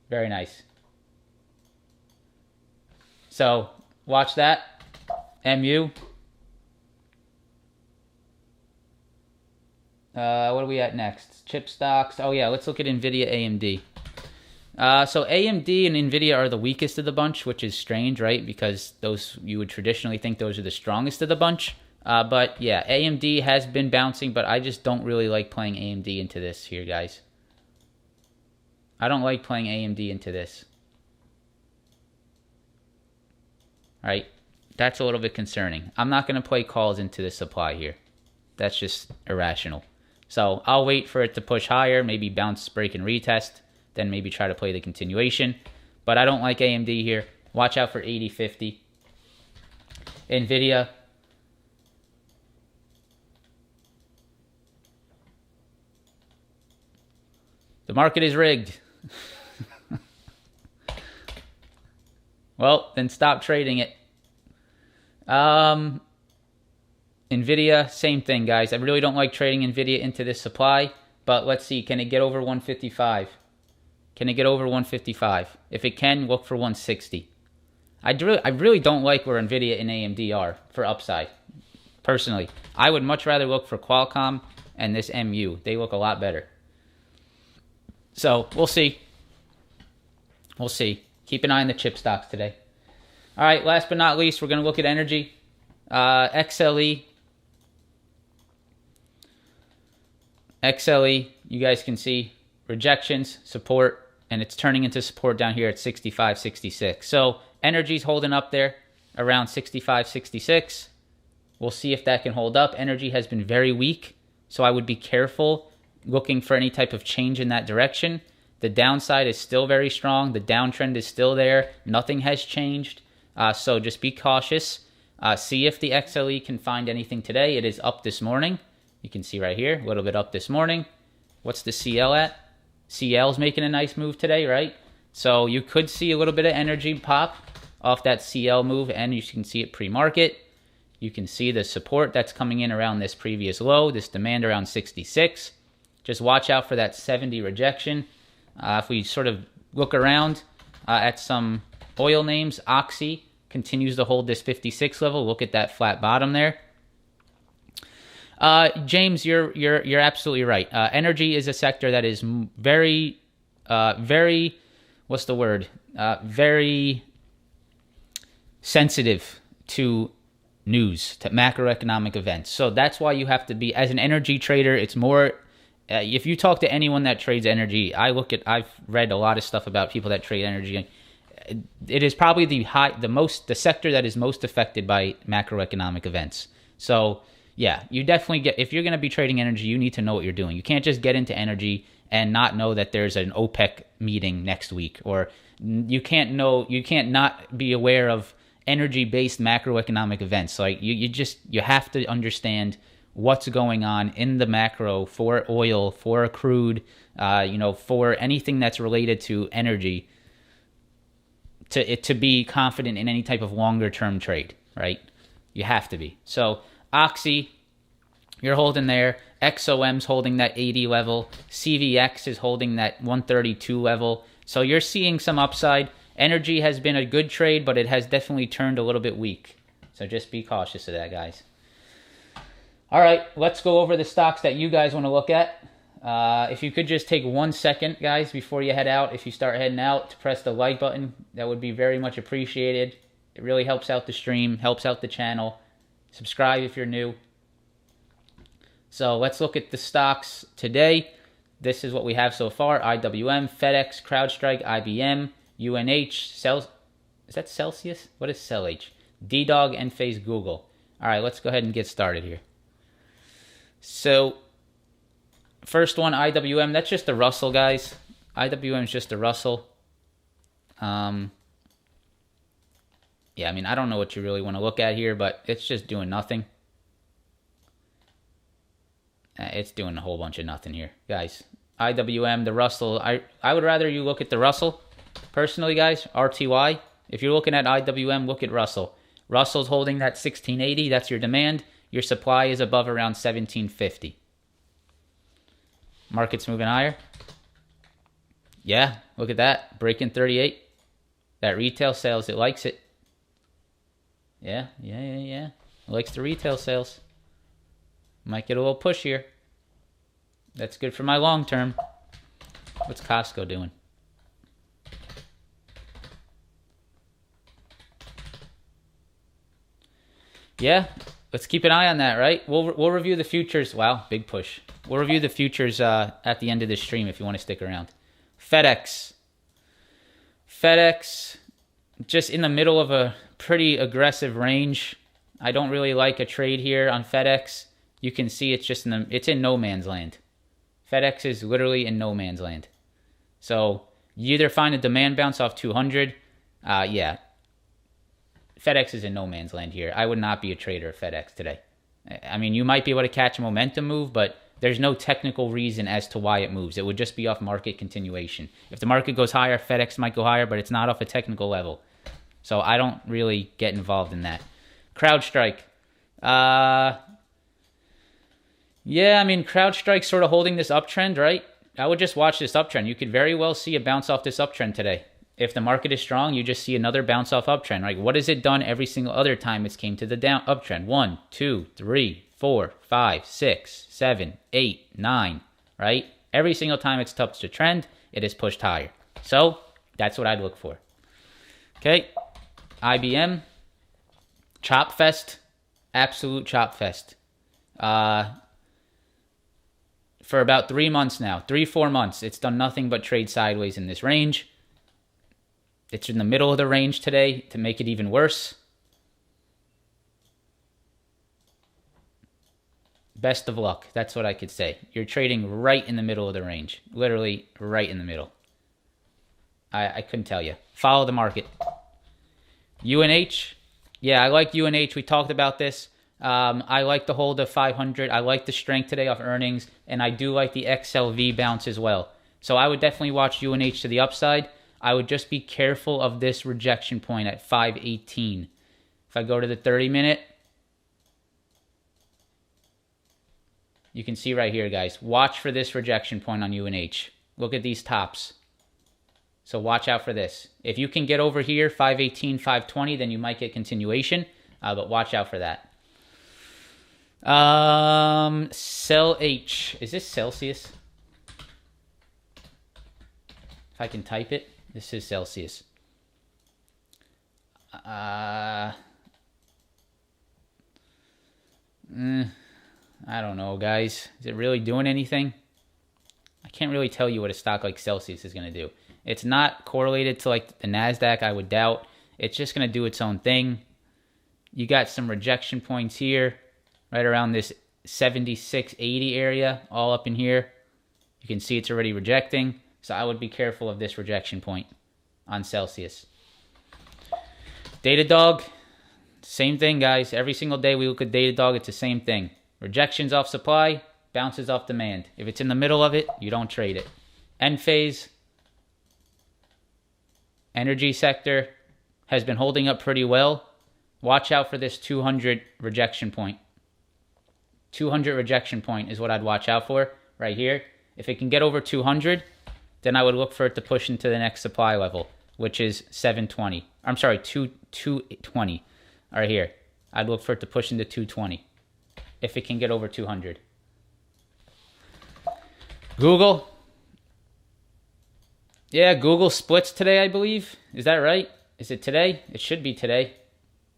Very nice. So, watch that. MU. What are we at next? Chip stocks. Oh, yeah, let's look at NVIDIA, AMD. So AMD and NVIDIA are the weakest of the bunch, which is strange, right? Because those, you would traditionally think those are the strongest of the bunch. But, yeah, AMD has been bouncing, but I just don't really like playing AMD into this here, guys. I don't like playing AMD into this. All right? That's a little bit concerning. I'm not going to play calls into this supply here. That's just irrational. So I'll wait for it to push higher, maybe bounce, break, and retest, then maybe try to play the continuation. But I don't like AMD here. Watch out for 80-50. NVIDIA. The market is rigged. Well, then stop trading it. NVIDIA, same thing, guys. I really don't like trading NVIDIA into this supply, but let's see. Can it get over 155? Can it get over 155? If it can, look for 160. I really don't like where NVIDIA and AMD are for upside, personally. I would much rather look for Qualcomm and this MU. They look a lot better. So, we'll see. We'll see. Keep an eye on the chip stocks today. All right, last but not least, we're going to look at energy. XLE. XLE, you guys can see rejections, support, and it's turning into support down here at 65, 66. So energy's holding up there around 65, 66. We'll see if that can hold up. Energy has been very weak, so I would be careful looking for any type of change in that direction. The downside is still very strong. The downtrend is still there. Nothing has changed. So just be cautious. See if the XLE can find anything today. It is up this morning. You can see right here, a little bit up this morning. What's the CL at? CL's making a nice move today, right? So you could see a little bit of energy pop off that CL move, and you can see it pre-market. You can see the support that's coming in around this previous low, this demand around 66. Just watch out for that 70 rejection. If we sort of look around at some oil names, Oxy continues to hold this 56 level. Look at that flat bottom there. James, you're absolutely right. Energy is a sector that is very, what's the word? Very sensitive to news, to macroeconomic events. So that's why you have to be, as an energy trader, it's more, if you talk to anyone that trades energy, I've read a lot of stuff about people that trade energy. It is probably the sector that is most affected by macroeconomic events. So yeah, you definitely if you're going to be trading energy, you need to know what you're doing. You can't just get into energy and not know that there's an OPEC meeting next week, or you can't not be aware of energy-based macroeconomic events. Like you have to understand what's going on in the macro for oil, for crude, for anything that's related to energy, to be confident in any type of longer-term trade, right? You have to be. So Oxy, you're holding there. XOM's holding that 80 level. CVX is holding that 132 level. So you're seeing some upside. Energy has been a good trade, but it has definitely turned a little bit weak. So just be cautious of that, guys. All right, let's go over the stocks that you guys want to look at. If you could just take 1 second, guys, before you head out, if you start heading out, to press the like button, that would be very much appreciated. It really helps out the stream, helps out the channel. Subscribe if you're new. So let's look at the stocks today. This is what we have so far. IWM, FedEx, CrowdStrike, IBM, UNH, is that Celsius? What is CellH? DDOG, Enphase, Google. All right, let's go ahead and get started here. So first one, IWM, that's just the Russell, guys. IWM is just the Russell. Yeah, I mean, I don't know what you really want to look at here, but it's just doing nothing. It's doing a whole bunch of nothing here, guys. IWM, the Russell, I would rather you look at the Russell, personally, guys. RTY. If you're looking at IWM, look at Russell. Russell's holding that 1680. That's your demand. Your supply is above around 1750. Market's moving higher. Yeah, look at that. Breaking 38. That retail sales, it likes it. Yeah. It likes the retail sales. Might get a little push here. That's good for my long term. What's Costco doing? Yeah, let's keep an eye on that, right? We'll review the futures. Wow, big push. We'll review the futures at the end of this stream if you want to stick around. FedEx, just in the middle of a pretty aggressive range. I don't really like a trade here on FedEx. You can see it's just it's in no man's land. FedEx is literally in no man's land. So you either find a demand bounce off 200. Yeah. FedEx is in no man's land here. I would not be a trader of FedEx today. I mean, you might be able to catch a momentum move, but there's no technical reason as to why it moves. It would just be off market continuation. If the market goes higher, FedEx might go higher, but it's not off a technical level. So I don't really get involved in that. CrowdStrike. Yeah, I mean, CrowdStrike's sort of holding this uptrend, right? I would just watch this uptrend. You could very well see a bounce off this uptrend today. If the market is strong, you just see another bounce off uptrend. Like, what has it done every single other time it's came to the down uptrend? 1, 2, 3, 4, 5, 6, 7, 8, 9, right? Every single time it's touched a trend, it is pushed higher. So that's what I'd look for. Okay, IBM, chop fest, absolute chop fest. For about 3 months now, 3-4 months, it's done nothing but trade sideways in this range. It's in the middle of the range today to make it even worse. Best of luck. That's what I could say. You're trading right in the middle of the range. Literally right in the middle. I couldn't tell you. Follow the market. UNH. Yeah, I like UNH. We talked about this. I like the hold of 500. I like the strength today off earnings, and I do like the XLV bounce as well. So I would definitely watch UNH to the upside. I would just be careful of this rejection point at 518. If I go to the 30-minute, you can see right here, guys. Watch for this rejection point on UNH. Look at these tops. So watch out for this. If you can get over here, 518, 520, then you might get continuation. But watch out for that. Cell H. Is this Celsius? If I can type it. This is Celsius. I don't know, guys. Is it really doing anything? I can't really tell you what a stock like Celsius is going to do. It's not correlated to like the Nasdaq, I would doubt. It's just going to do its own thing. You got some rejection points here, right around this 76.80 area, all up in here. You can see it's already rejecting. So I would be careful of this rejection point on Celsius. Datadog, same thing, guys. Every single day we look at Datadog, it's the same thing. Rejections off supply, bounces off demand. If it's in the middle of it, you don't trade it. End phase. Energy sector has been holding up pretty well. Watch out for this 200 rejection point. 200 rejection point is what I'd watch out for right here. If it can get over 200, then I would look for it to push into the next supply level, which is 720. I'm sorry, 220 right here. I'd look for it to push into 220 if it can get over 200. Google. Yeah, Google splits today, I believe. Is that right? Is it today? It should be today.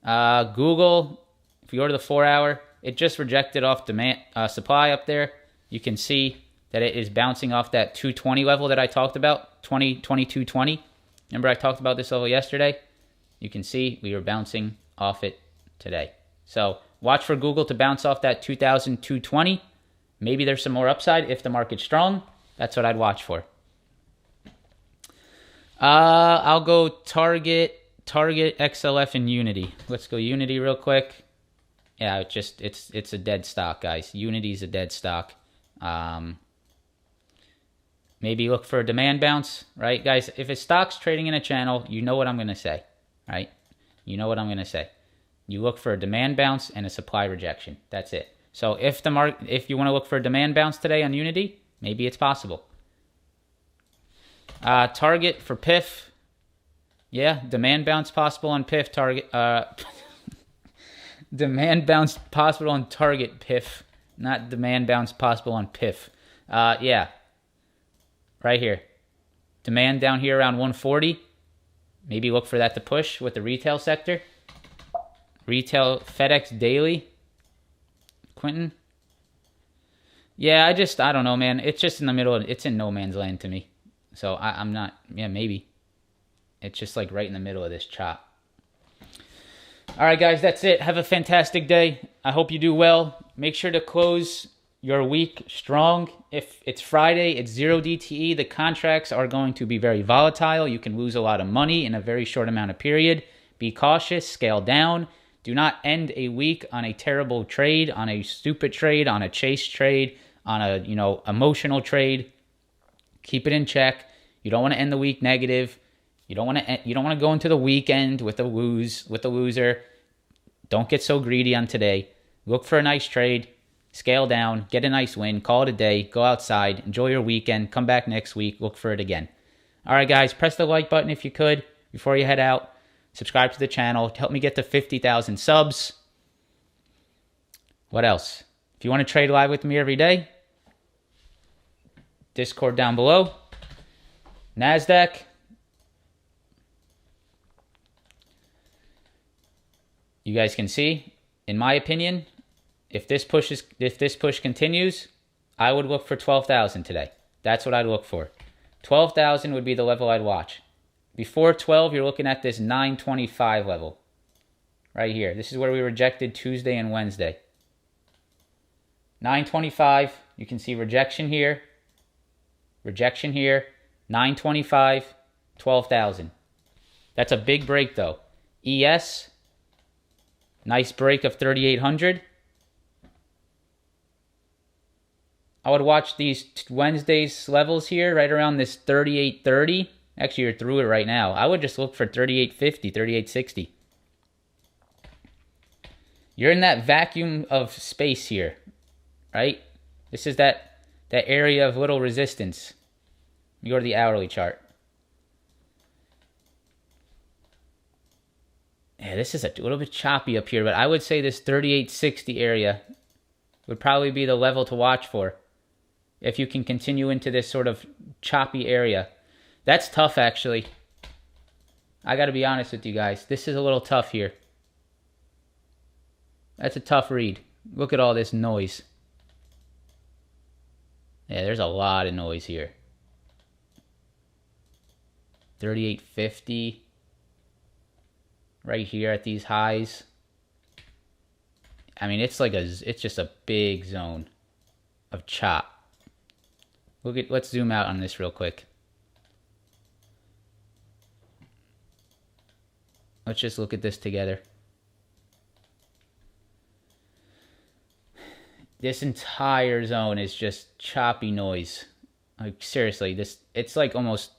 Google, if you go to the 4-hour, it just rejected off demand supply up there. You can see that it is bouncing off that 220 level that I talked about, 2220. Remember I talked about this level yesterday? You can see we were bouncing off it today. So watch for Google to bounce off that 2,220. Maybe there's some more upside if the market's strong. That's what I'd watch for. I'll go Target, XLF, and Unity. Let's go Unity real quick. Yeah, it's a dead stock, guys. Unity's a dead stock. Maybe look for a demand bounce, right, guys? If a stock's trading in a channel, you know what I'm gonna say, right? You know what I'm gonna say. You look for a demand bounce and a supply rejection. That's it. So if you want to look for a demand bounce today on Unity, maybe it's possible. Target for PIF. Yeah, demand bounce possible on PIF. Target. Demand bounce possible on Target PIF, not demand bounce possible on PIF. Yeah, right here. Demand down here around 140. Maybe look for that to push with the retail sector. Retail FedEx daily. Quentin. Yeah, I don't know, man. It's just in the middle. It's in no man's land to me. So I'm not, yeah, maybe. It's just like right in the middle of this chop. All right, guys, that's it. Have a fantastic day. I hope you do well. Make sure to close your week strong. If it's Friday, it's 0 DTE. The contracts are going to be very volatile. You can lose a lot of money in a very short amount of period. Be cautious, scale down. Do not end a week on a terrible trade, on a stupid trade, on a chase trade, on a, emotional trade. Keep it in check. You don't want to end the week negative. You don't want to go into the weekend with a loser. Don't get so greedy on today. Look for a nice trade. Scale down. Get a nice win. Call it a day. Go outside. Enjoy your weekend. Come back next week. Look for it again. All right, guys. Press the like button if you could before you head out. Subscribe to the channel. Help me get to 50,000 subs. What else? If you want to trade live with me every day, Discord down below. Nasdaq. You guys can see, in my opinion, if this push continues, I would look for 12,000 today. That's what I'd look for. 12,000 would be the level I'd watch. Before 12, you're looking at this 925 level. Right here. This is where we rejected Tuesday and Wednesday. 925, you can see rejection here. Rejection here. 925, 12,000. That's a big break though. ES, nice break of 3,800. I would watch these Wednesday's levels here, right around this 38.30. Actually, you're through it right now. I would just look for 38.50, 38.60. You're in that vacuum of space here, right? This is that area of little resistance. You go to the hourly chart. Yeah, this is a little bit choppy up here, but I would say this 38.60 area would probably be the level to watch for if you can continue into this sort of choppy area. That's tough, actually. I got to be honest with you guys. This is a little tough here. That's a tough read. Look at all this noise. Yeah, there's a lot of noise here. 38.50. Right here at these highs. I mean, it's just a big zone of chop. Let's zoom out on this real quick. Let's just look at this together. This entire zone is just choppy noise. Like, seriously, it's almost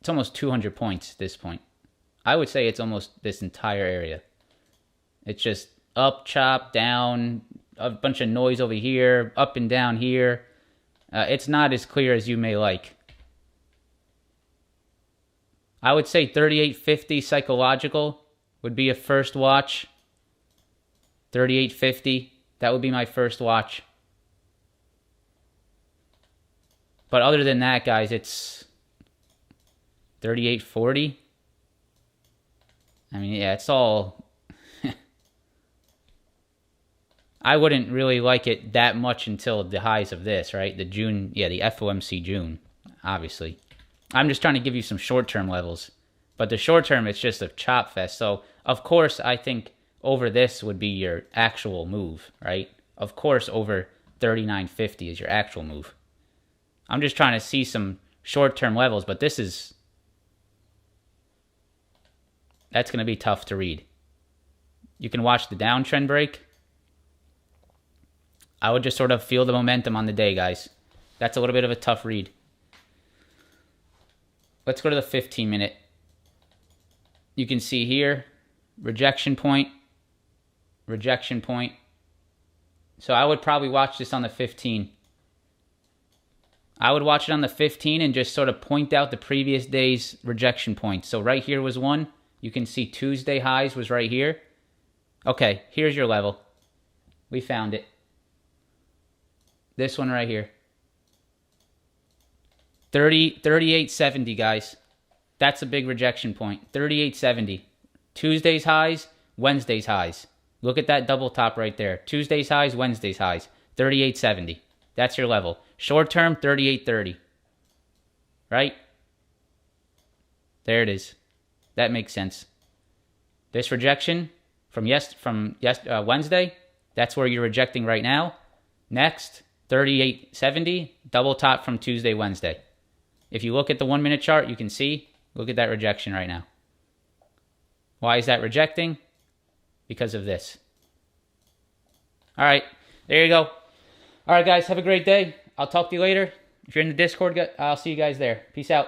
200 points at this point. I would say it's almost this entire area. It's just up, chop, down, a bunch of noise over here, up and down here. It's not as clear as you may like. I would say 38.50 psychological would be a first watch. 38.50, that would be my first watch. But other than that, guys, it's 38.40. I mean, yeah, it's all... I wouldn't really like it that much until the highs of this, right? The FOMC June, obviously. I'm just trying to give you some short-term levels. But the short-term, it's just a chop fest. So, of course, I think over this would be your actual move, right? Of course, over 39.50 is your actual move. I'm just trying to see some short-term levels, but that's going to be tough to read. You can watch the downtrend break. I would just sort of feel the momentum on the day, guys. That's a little bit of a tough read. Let's go to the 15-minute. You can see here, rejection point. So I would probably watch this on the 15. I would watch it on the 15 and just sort of point out the previous day's rejection points. So right here was one. You can see Tuesday highs was right here. Okay, here's your level. We found it. This one right here. 38.70, guys. That's a big rejection point. 38.70. Tuesday's highs, Wednesday's highs. Look at that double top right there. Tuesday's highs, Wednesday's highs. 38.70. That's your level. Short term, 38.30. Right? There it is. That makes sense. This rejection from Wednesday, that's where you're rejecting right now. Next, 38.70, double top from Tuesday, Wednesday. If you look at the 1 minute chart, you can see, look at that rejection right now. Why is that rejecting? Because of this. All right, there you go. All right, guys, have a great day. I'll talk to you later. If you're in the Discord, I'll see you guys there. Peace out.